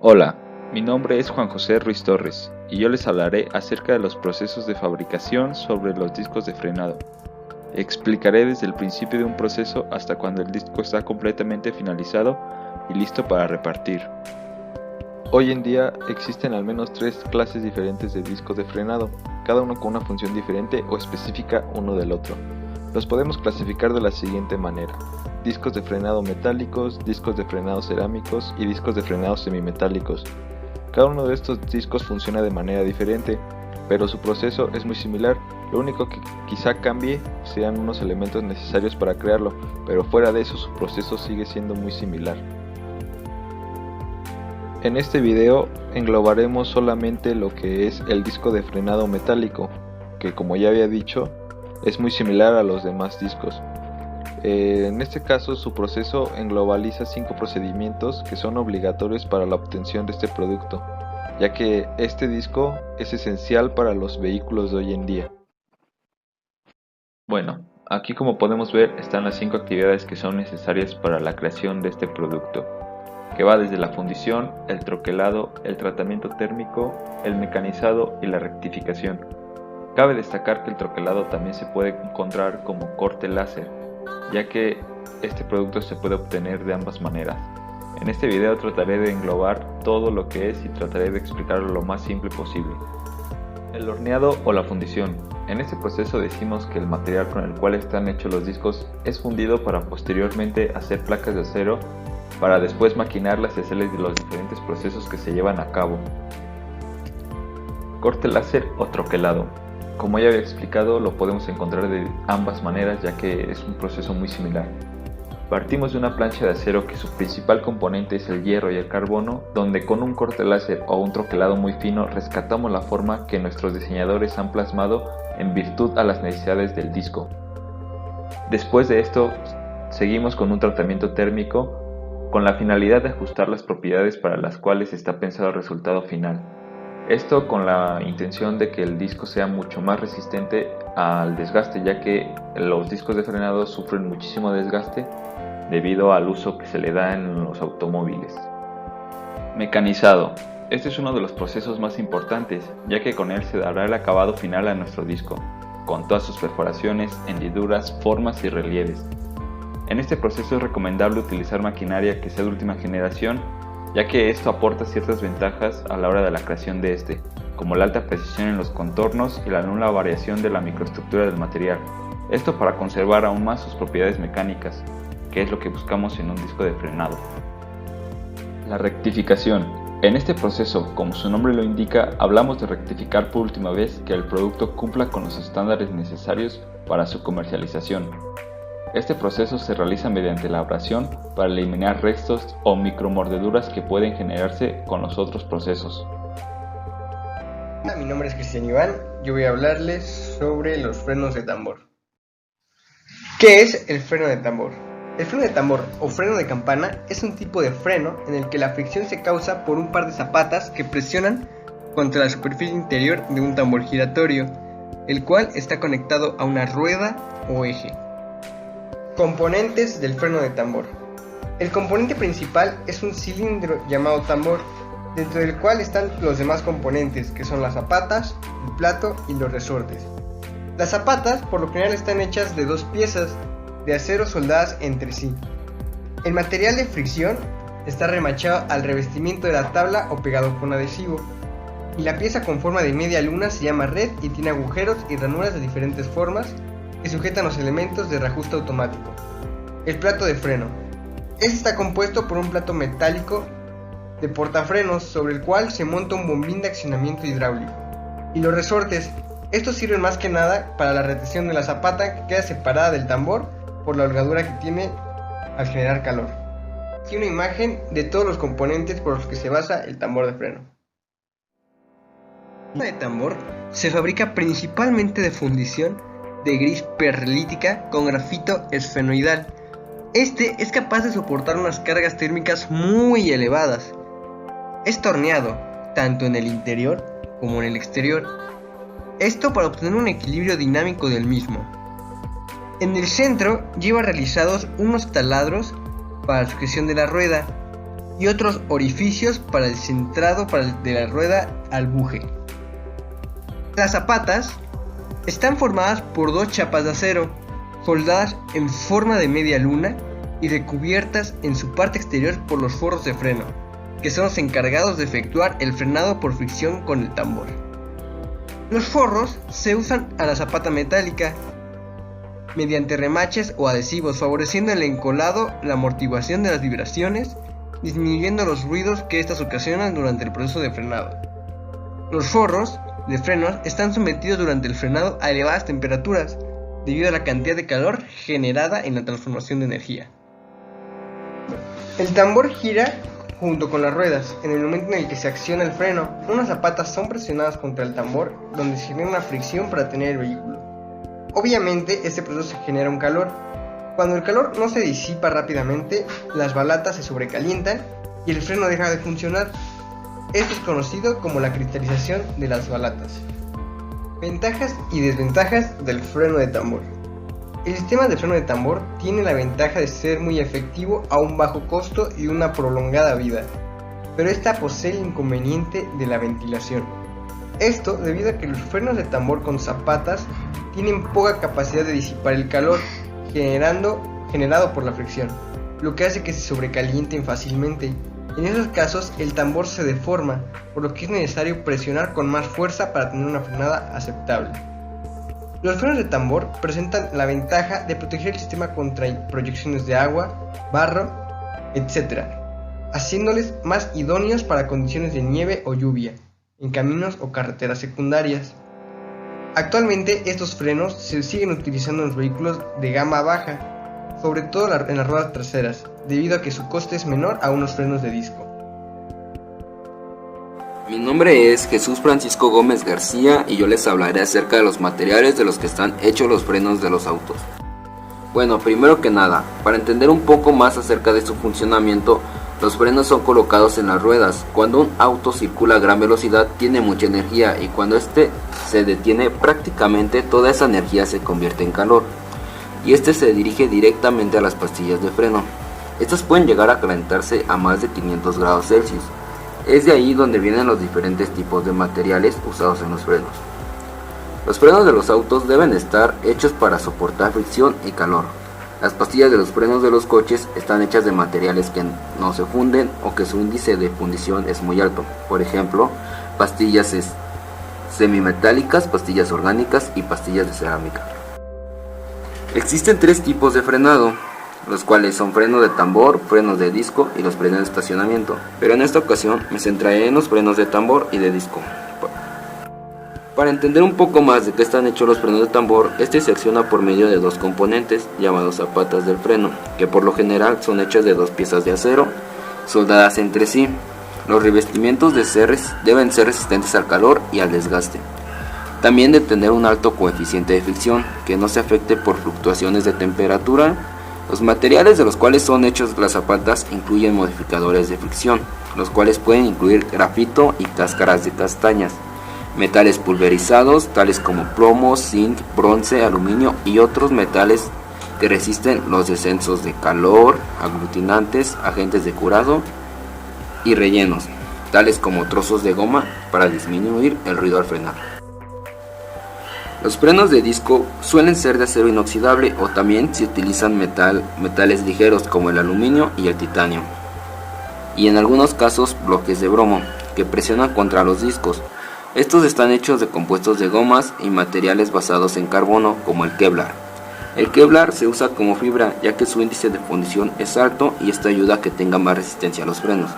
Hola, mi nombre es Juan José Ruiz Torres y yo les hablaré acerca de los procesos de fabricación sobre los discos de frenado. Explicaré desde el principio de un proceso hasta cuando el disco está completamente finalizado y listo para repartir. Hoy en día existen al menos 3 clases diferentes de discos de frenado, cada uno con una función diferente o específica uno del otro. Los podemos clasificar de la siguiente manera: discos de frenado metálicos, discos de frenado cerámicos y discos de frenado semimetálicos. Cada uno de estos discos funciona de manera diferente, pero su proceso es muy similar. Lo único que quizá cambie sean unos elementos necesarios para crearlo, pero fuera de eso su proceso sigue siendo muy similar. En este video englobaremos solamente lo que es el disco de frenado metálico, que como ya había dicho, es muy similar a los demás discos. En este caso su proceso englobaliza 5 procedimientos que son obligatorios para la obtención de este producto, ya que este disco es esencial para los vehículos de hoy en día. Bueno, aquí como podemos ver están las 5 actividades que son necesarias para la creación de este producto, que va desde la fundición, el troquelado, el tratamiento térmico, el mecanizado y la rectificación. Cabe destacar que el troquelado también se puede encontrar como corte láser, ya que este producto se puede obtener de ambas maneras. En este video trataré de englobar todo lo que es y trataré de explicarlo lo más simple posible. El horneado o la fundición. En este proceso decimos que el material con el cual están hechos los discos es fundido para posteriormente hacer placas de acero para después maquinarlas y hacerles de los diferentes procesos que se llevan a cabo. Corte láser o troquelado. Como ya había explicado, lo podemos encontrar de ambas maneras, ya que es un proceso muy similar. Partimos de una plancha de acero que su principal componente es el hierro y el carbono, donde con un corte láser o un troquelado muy fino rescatamos la forma que nuestros diseñadores han plasmado en virtud a las necesidades del disco. Después de esto, seguimos con un tratamiento térmico con la finalidad de ajustar las propiedades para las cuales está pensado el resultado final. Esto con la intención de que el disco sea mucho más resistente al desgaste, ya que los discos de frenado sufren muchísimo desgaste debido al uso que se le da en los automóviles. Mecanizado. Este es uno de los procesos más importantes, ya que con él se dará el acabado final a nuestro disco, con todas sus perforaciones, hendiduras, formas y relieves. En este proceso es recomendable utilizar maquinaria que sea de última generación, ya que esto aporta ciertas ventajas a la hora de la creación de este, como la alta precisión en los contornos y la nula variación de la microestructura del material. Esto para conservar aún más sus propiedades mecánicas, que es lo que buscamos en un disco de frenado. La rectificación. En este proceso, como su nombre lo indica, hablamos de rectificar por última vez que el producto cumpla con los estándares necesarios para su comercialización. Este proceso se realiza mediante la abrasión para eliminar restos o micromordeduras que pueden generarse con los otros procesos. Hola, mi nombre es Cristian Iván, yo voy a hablarles sobre los frenos de tambor. ¿Qué es el freno de tambor? El freno de tambor o freno de campana es un tipo de freno en el que la fricción se causa por un par de zapatas que presionan contra la superficie interior de un tambor giratorio, el cual está conectado a una rueda o eje. Componentes del freno de tambor. El componente principal es un cilindro llamado tambor, dentro del cual están los demás componentes, que son las zapatas, el plato y los resortes. Las zapatas por lo general están hechas de 2 piezas de acero soldadas entre sí. El material de fricción está remachado al revestimiento de la tabla o pegado con adhesivo. Y la pieza con forma de media luna se llama red y tiene agujeros y ranuras de diferentes formas que sujetan los elementos de reajuste automático. El plato de freno. Este está compuesto por un plato metálico de portafrenos sobre el cual se monta un bombín de accionamiento hidráulico. Y los resortes. Estos sirven más que nada para la retención de la zapata, que queda separada del tambor por la holgadura que tiene al generar calor. Aquí una imagen de todos los componentes por los que se basa el tambor de freno. El freno de tambor se fabrica principalmente de fundición de gris perlítica con grafito esfenoidal. Este es capaz de soportar unas cargas térmicas muy elevadas. Es torneado tanto en el interior como en el exterior. Esto para obtener un equilibrio dinámico del mismo. En el centro lleva realizados unos taladros para la sujeción de la rueda y otros orificios para el centrado de la rueda al buje. Las zapatas están formadas por dos chapas de acero, soldadas en forma de media luna y recubiertas en su parte exterior por los forros de freno, que son los encargados de efectuar el frenado por fricción con el tambor. Los forros se usan a la zapata metálica mediante remaches o adhesivos, favoreciendo el encolado, la amortiguación de las vibraciones, disminuyendo los ruidos que estas ocasionan durante el proceso de frenado. Los forros de frenos están sometidos durante el frenado a elevadas temperaturas, debido a la cantidad de calor generada en la transformación de energía. El tambor gira junto con las ruedas. En el momento en el que se acciona el freno, unas zapatas son presionadas contra el tambor, donde se genera una fricción para detener el vehículo. Obviamente, este proceso genera un calor. Cuando el calor no se disipa rápidamente, las balatas se sobrecalientan y el freno deja de funcionar. Esto es conocido como la cristalización de las balatas. Ventajas y desventajas del freno de tambor. El sistema de freno de tambor tiene la ventaja de ser muy efectivo a un bajo costo y una prolongada vida, pero esta posee el inconveniente de la ventilación. Esto debido a que los frenos de tambor con zapatas tienen poca capacidad de disipar el calor generado por la fricción, lo que hace que se sobrecalienten fácilmente. En esos casos el tambor se deforma, por lo que es necesario presionar con más fuerza para tener una frenada aceptable. Los frenos de tambor presentan la ventaja de proteger el sistema contra proyecciones de agua, barro, etc., haciéndoles más idóneos para condiciones de nieve o lluvia, en caminos o carreteras secundarias. Actualmente estos frenos se siguen utilizando en los vehículos de gama baja, sobre todo en las ruedas traseras, debido a que su coste es menor a unos frenos de disco. Mi nombre es Jesús Francisco Gómez García y yo les hablaré acerca de los materiales de los que están hechos los frenos de los autos. Bueno, primero que nada, para entender un poco más acerca de su funcionamiento, los frenos son colocados en las ruedas. Cuando un auto circula a gran velocidad tiene mucha energía y cuando este se detiene prácticamente toda esa energía se convierte en calor y este se dirige directamente a las pastillas de freno. Estas pueden llegar a calentarse a más de 500 grados Celsius. Es de ahí donde vienen los diferentes tipos de materiales usados en los frenos. Los frenos de los autos deben estar hechos para soportar fricción y calor. Las pastillas de los frenos de los coches están hechas de materiales que no se funden o que su índice de fundición es muy alto. Por ejemplo, pastillas semimetálicas, pastillas orgánicas y pastillas de cerámica. Existen tres tipos de frenado, los cuales son frenos de tambor, frenos de disco y los frenos de estacionamiento, pero en esta ocasión me centraré en los frenos de tambor y de disco. Para entender un poco más de qué están hechos los frenos de tambor, este se acciona por medio de dos componentes llamados zapatas del freno, que por lo general son hechas de dos piezas de acero soldadas entre sí. Los revestimientos deben ser resistentes al calor y al desgaste. También de tener un alto coeficiente de fricción, que no se afecte por fluctuaciones de temperatura. Los materiales de los cuales son hechos las zapatas incluyen modificadores de fricción, los cuales pueden incluir grafito y cáscaras de castañas, metales pulverizados tales como plomo, zinc, bronce, aluminio y otros metales que resisten los descensos de calor, aglutinantes, agentes de curado y rellenos, tales como trozos de goma para disminuir el ruido al frenar. Los frenos de disco suelen ser de acero inoxidable o también se utilizan metales ligeros como el aluminio y el titanio, y en algunos casos bloques de bromo que presionan contra los discos. Estos están hechos de compuestos de gomas y materiales basados en carbono como el Kevlar. El Kevlar se usa como fibra ya que su índice de fundición es alto y esto ayuda a que tenga más resistencia a los frenos.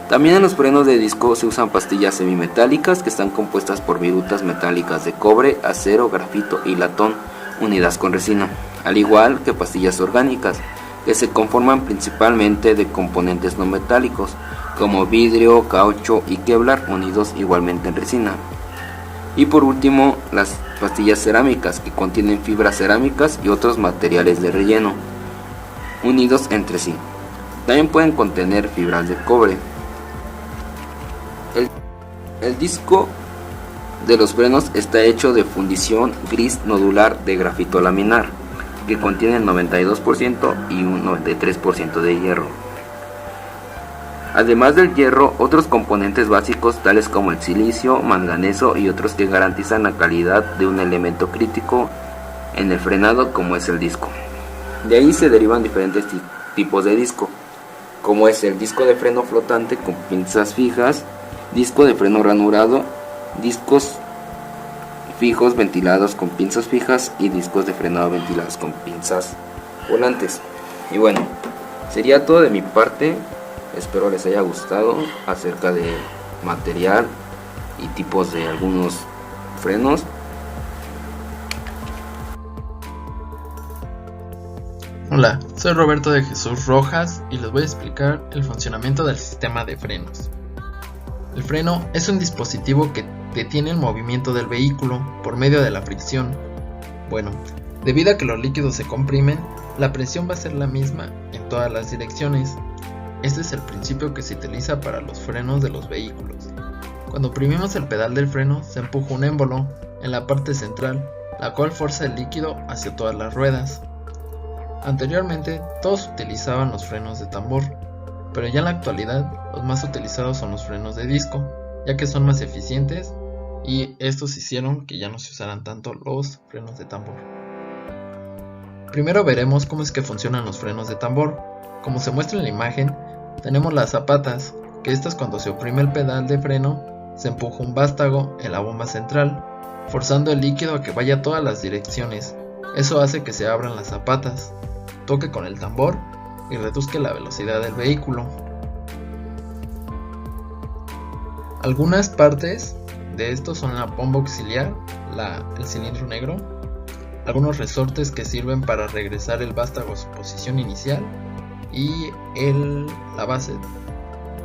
También en los frenos de disco se usan pastillas semimetálicas que están compuestas por virutas metálicas de cobre, acero, grafito y latón unidas con resina, al igual que pastillas orgánicas que se conforman principalmente de componentes no metálicos como vidrio, caucho y Kevlar unidos igualmente en resina. Y por último, las pastillas cerámicas que contienen fibras cerámicas y otros materiales de relleno unidos entre sí. También pueden contener fibras de cobre. El disco de los frenos está hecho de fundición gris nodular de grafito laminar, que contiene el 92% y un 93% de hierro. Además del hierro, otros componentes básicos tales como el silicio, manganeso y otros que garantizan la calidad de un elemento crítico en el frenado como es el disco. De ahí se derivan diferentes tipos de disco, como es el disco de freno flotante con pinzas fijas, disco de freno ranurado, discos fijos ventilados con pinzas fijas y discos de frenado ventilados con pinzas volantes. Y bueno, sería todo de mi parte. Espero les haya gustado acerca de material y tipos de algunos frenos. Hola, soy Roberto de Jesús Rojas y les voy a explicar el funcionamiento del sistema de frenos. El freno es un dispositivo que detiene el movimiento del vehículo por medio de la fricción. Bueno, debido a que los líquidos se comprimen, la presión va a ser la misma en todas las direcciones. Este es el principio que se utiliza para los frenos de los vehículos. Cuando oprimimos el pedal del freno, se empuja un émbolo en la parte central, la cual forza el líquido hacia todas las ruedas. Anteriormente, todos utilizaban los frenos de tambor, pero ya en la actualidad, los más utilizados son los frenos de disco, ya que son más eficientes y estos hicieron que ya no se usaran tanto los frenos de tambor. Primero veremos cómo es que funcionan los frenos de tambor. Como se muestra en la imagen, tenemos las zapatas, que estas cuando se oprime el pedal de freno, se empuja un vástago en la bomba central, forzando el líquido a que vaya a todas las direcciones. Eso hace que se abran las zapatas, toque con el tambor y reduzca la velocidad del vehículo. Algunas partes de esto son la bomba auxiliar, el cilindro negro, algunos resortes que sirven para regresar el vástago a su posición inicial y la base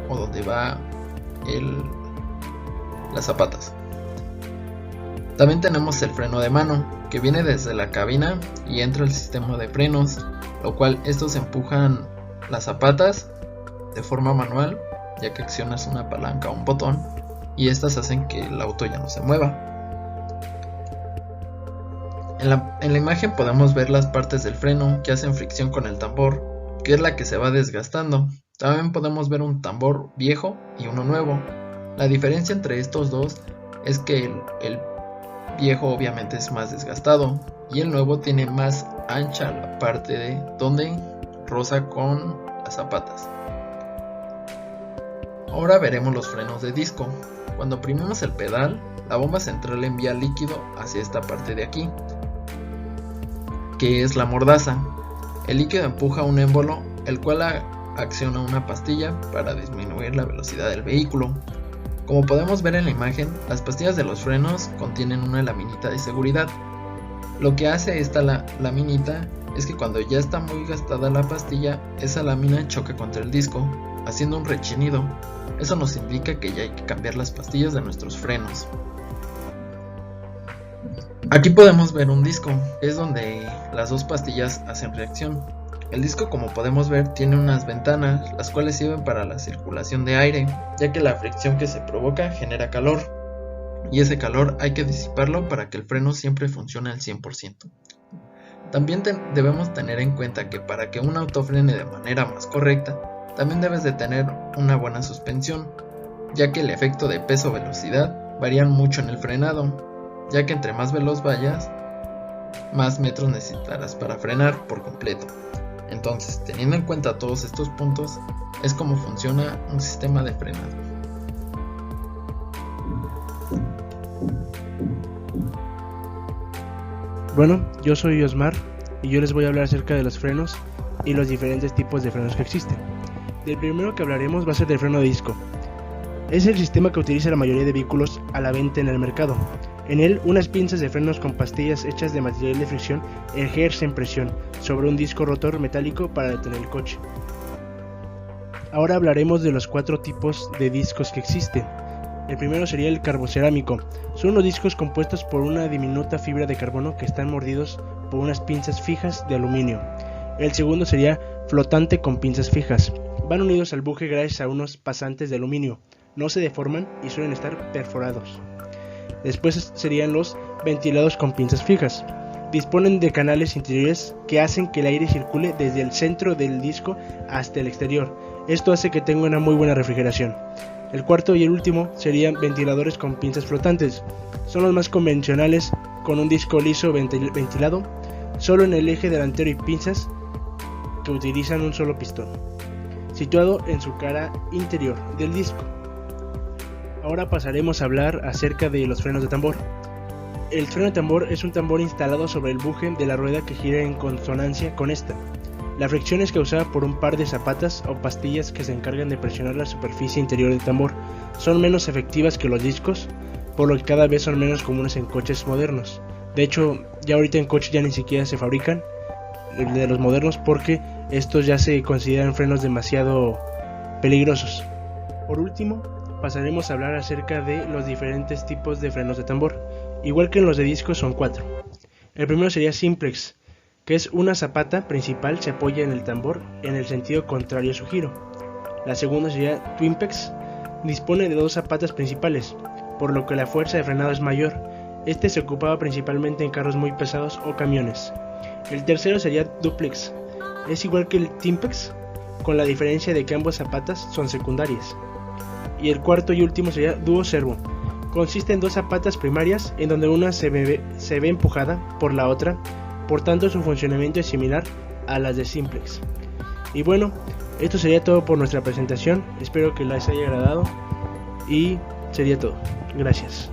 o donde va las zapatas. También tenemos el freno de mano, que viene desde la cabina y entra al sistema de frenos, lo cual estos empujan las zapatas de forma manual, ya que accionas una palanca o un botón y estas hacen que el auto ya no se mueva. En la imagen podemos ver las partes del freno que hacen fricción con el tambor, que es la que se va desgastando. También podemos ver un tambor viejo y uno nuevo. La diferencia entre estos dos es que el viejo obviamente es más desgastado y el nuevo tiene más ancha la parte de donde roza con las zapatas. Ahora veremos los frenos de disco. Cuando oprimimos el pedal, la bomba central envía líquido hacia esta parte de aquí, que es la mordaza. El líquido empuja un émbolo, el cual acciona una pastilla para disminuir la velocidad del vehículo. Como podemos ver en la imagen, las pastillas de los frenos contienen una laminita de seguridad. Lo que hace esta laminita es que cuando ya está muy gastada la pastilla, esa lámina choca contra el disco, haciendo un rechinido. Eso nos indica que ya hay que cambiar las pastillas de nuestros frenos. Aquí podemos ver un disco, es donde las dos pastillas hacen reacción. El disco, como podemos ver, tiene unas ventanas, las cuales sirven para la circulación de aire, ya que la fricción que se provoca genera calor, y ese calor hay que disiparlo para que el freno siempre funcione al 100%. También debemos tener en cuenta que para que un auto frene de manera más correcta, también debes de tener una buena suspensión, ya que el efecto de peso-velocidad varían mucho en el frenado, ya que entre más veloz vayas, más metros necesitarás para frenar por completo. Entonces, teniendo en cuenta todos estos puntos, es como funciona un sistema de frenado. Bueno, yo soy Osmar y yo les voy a hablar acerca de los frenos y los diferentes tipos de frenos que existen. Del primero que hablaremos va a ser del freno de disco. Es el sistema que utiliza la mayoría de vehículos a la venta en el mercado. En él, unas pinzas de frenos con pastillas hechas de material de fricción ejercen presión sobre un disco rotor metálico para detener el coche. Ahora hablaremos de los 4 tipos de discos que existen. El primero sería el carbocerámico. Son unos discos compuestos por una diminuta fibra de carbono que están mordidos por unas pinzas fijas de aluminio. El segundo sería flotante con pinzas fijas. Van unidos al buje gracias a unos pasantes de aluminio. No se deforman y suelen estar perforados. Después serían los ventilados con pinzas fijas. Disponen de canales interiores que hacen que el aire circule desde el centro del disco hasta el exterior. Esto hace que tenga una muy buena refrigeración. El cuarto y el último serían ventiladores con pinzas flotantes. Son los más convencionales, con un disco liso ventilado, solo en el eje delantero y pinzas que utilizan un solo pistón, situado en su cara interior del disco. Ahora pasaremos a hablar acerca de los frenos de tambor. El freno de tambor es un tambor instalado sobre el buje de la rueda que gira en consonancia con esta. La fricción es causada por un par de zapatas o pastillas que se encargan de presionar la superficie interior del tambor. Son menos efectivas que los discos, por lo que cada vez son menos comunes en coches modernos. De hecho, ya ahorita en coches ya ni siquiera se fabrican de los modernos porque estos ya se consideran frenos demasiado peligrosos. Por último, pasaremos a hablar acerca de los diferentes tipos de frenos de tambor. Igual que en los de discos son 4. El primero sería simplex, que es una zapata principal se apoya en el tambor en el sentido contrario a su giro. La segunda sería twinpex, dispone de 2 zapatas principales, por lo que la fuerza de frenado es mayor. Este se ocupaba principalmente en carros muy pesados o camiones. El tercero sería duplex, es igual que el timpex, con la diferencia de que ambas zapatas son secundarias. Y el cuarto y último sería duo servo, consiste en 2 zapatas primarias en donde una se ve empujada por la otra, por tanto su funcionamiento es similar a las de simplex. Y bueno, esto sería todo por nuestra presentación, espero que les haya agradado y sería todo. Gracias.